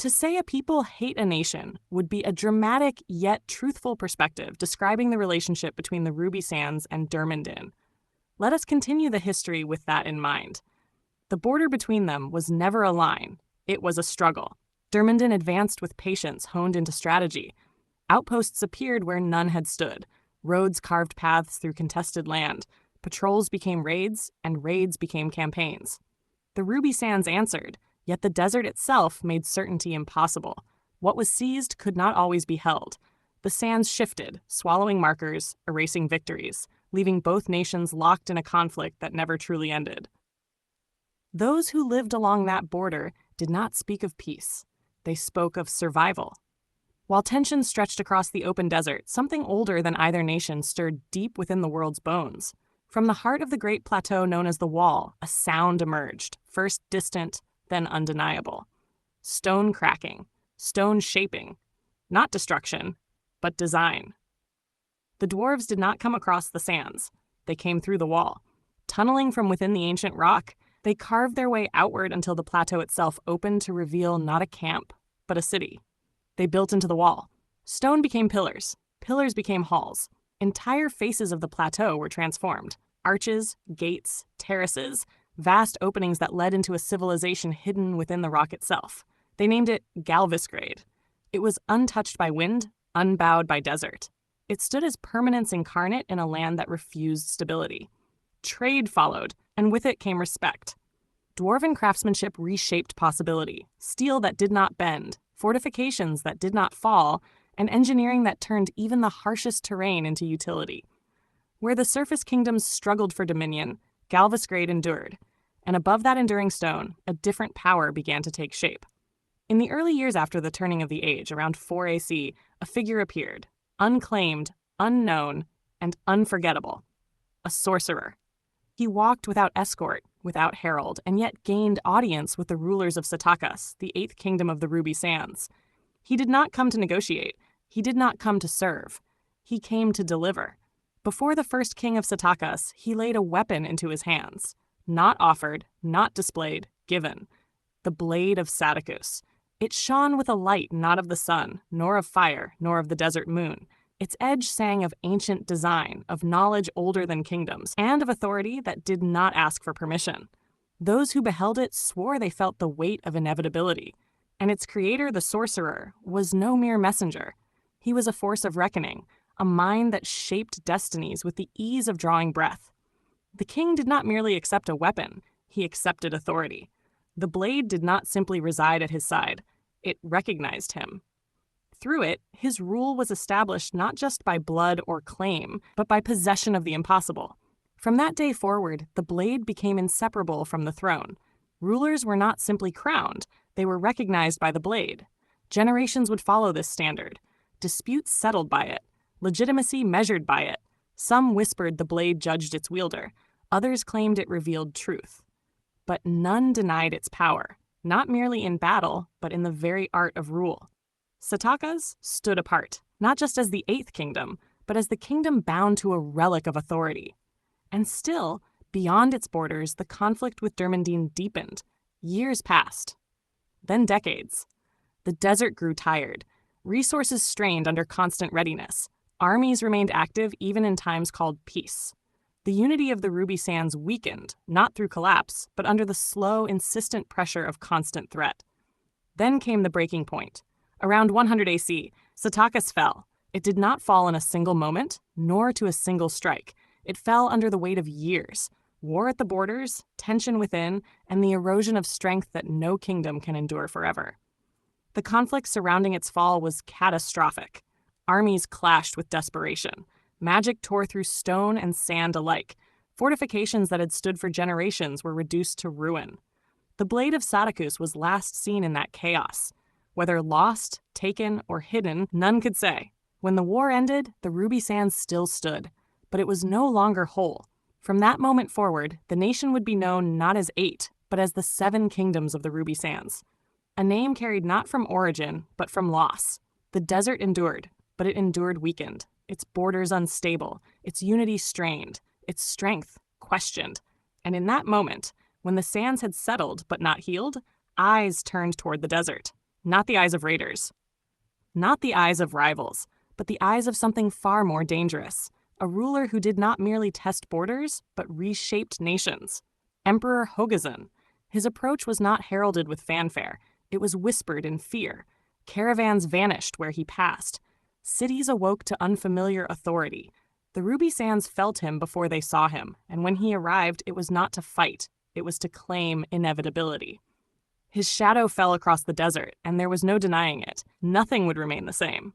To say a people hate a nation would be a dramatic yet truthful perspective describing the relationship between the Ruby Sands and Durmandin. Let us continue the history with that in mind. The border between them was never a line, it was a struggle. Durmandin advanced with patience honed into strategy. Outposts appeared where none had stood. Roads carved paths through contested land. Patrols became raids, and raids became campaigns. The Ruby Sands answered, yet the desert itself made certainty impossible. What was seized could not always be held. The sands shifted, swallowing markers, erasing victories, leaving both nations locked in a conflict that never truly ended. Those who lived along that border did not speak of peace. They spoke of survival. While tension stretched across the open desert, something older than either nation stirred deep within the world's bones. From the heart of the great plateau known as the Wall, a sound emerged, first distant, then undeniable. Stone cracking, stone shaping, not destruction, but design. The dwarves did not come across the sands. They came through the wall. Tunneling from within the ancient rock, they carved their way outward until the plateau itself opened to reveal not a camp, but a city. They built into the wall. Stone became pillars. Pillars became halls. Entire faces of the plateau were transformed. Arches, gates, terraces, vast openings that led into a civilization hidden within the rock itself. They named it Galvisgrade. It was untouched by wind, unbowed by desert. It stood as permanence incarnate in a land that refused stability. Trade followed, and with it came respect. Dwarven craftsmanship reshaped possibility, steel that did not bend, fortifications that did not fall, and engineering that turned even the harshest terrain into utility. Where the surface kingdoms struggled for dominion, Galvisgrade endured, and above that enduring stone, a different power began to take shape. In the early years after the turning of the age, around 4 AC, a figure appeared, unclaimed, unknown, and unforgettable. A sorcerer. He walked without escort, without herald, and yet gained audience with the rulers of Satakas, the 8th kingdom of the Ruby Sands. He did not come to negotiate. He did not come to serve. He came to deliver. Before the first king of Satakas, he laid a weapon into his hands. Not offered, not displayed, given. The blade of Satakus. It shone with a light not of the sun, nor of fire, nor of the desert moon. Its edge sang of ancient design, of knowledge older than kingdoms, and of authority that did not ask for permission. Those who beheld it swore they felt the weight of inevitability. And its creator, the sorcerer, was no mere messenger. He was a force of reckoning, a mind that shaped destinies with the ease of drawing breath. The king did not merely accept a weapon, he accepted authority. The blade did not simply reside at his side, it recognized him. Through it, his rule was established not just by blood or claim, but by possession of the impossible. From that day forward, the blade became inseparable from the throne. Rulers were not simply crowned, they were recognized by the blade. Generations would follow this standard. Disputes settled by it. Legitimacy measured by it. Some whispered the blade judged its wielder. Others claimed it revealed truth. But none denied its power, not merely in battle, but in the very art of rule. Satakas stood apart, not just as the 8th kingdom, but as the kingdom bound to a relic of authority. And still, beyond its borders, the conflict with Durmandin deepened. Years passed. Then decades. The desert grew tired. Resources strained under constant readiness. Armies remained active even in times called peace. The unity of the Ruby Sands weakened, not through collapse, but under the slow, insistent pressure of constant threat. Then came the breaking point. Around 100 AC, Satakas fell. It did not fall in a single moment, nor to a single strike. It fell under the weight of years. War at the borders, tension within, and the erosion of strength that no kingdom can endure forever. The conflict surrounding its fall was catastrophic. Armies clashed with desperation. Magic tore through stone and sand alike. Fortifications that had stood for generations were reduced to ruin. The blade of Satakus was last seen in that chaos. Whether lost, taken, or hidden, none could say. When the war ended, the Ruby Sands still stood, but it was no longer whole. From that moment forward, the nation would be known not as 8, but as the 7 kingdoms of the Ruby Sands. A name carried not from origin, but from loss. The desert endured, but it endured weakened, its borders unstable, its unity strained, its strength questioned. And in that moment, when the sands had settled but not healed, eyes turned toward the desert. Not the eyes of raiders. Not the eyes of rivals, but the eyes of something far more dangerous. A ruler who did not merely test borders, but reshaped nations. Emperor Hogazan. His approach was not heralded with fanfare. It was whispered in fear. Caravans vanished where he passed. Cities awoke to unfamiliar authority. The Ruby Sands felt him before they saw him, and when he arrived, it was not to fight. It was to claim inevitability. His shadow fell across the desert, and there was no denying it. Nothing would remain the same.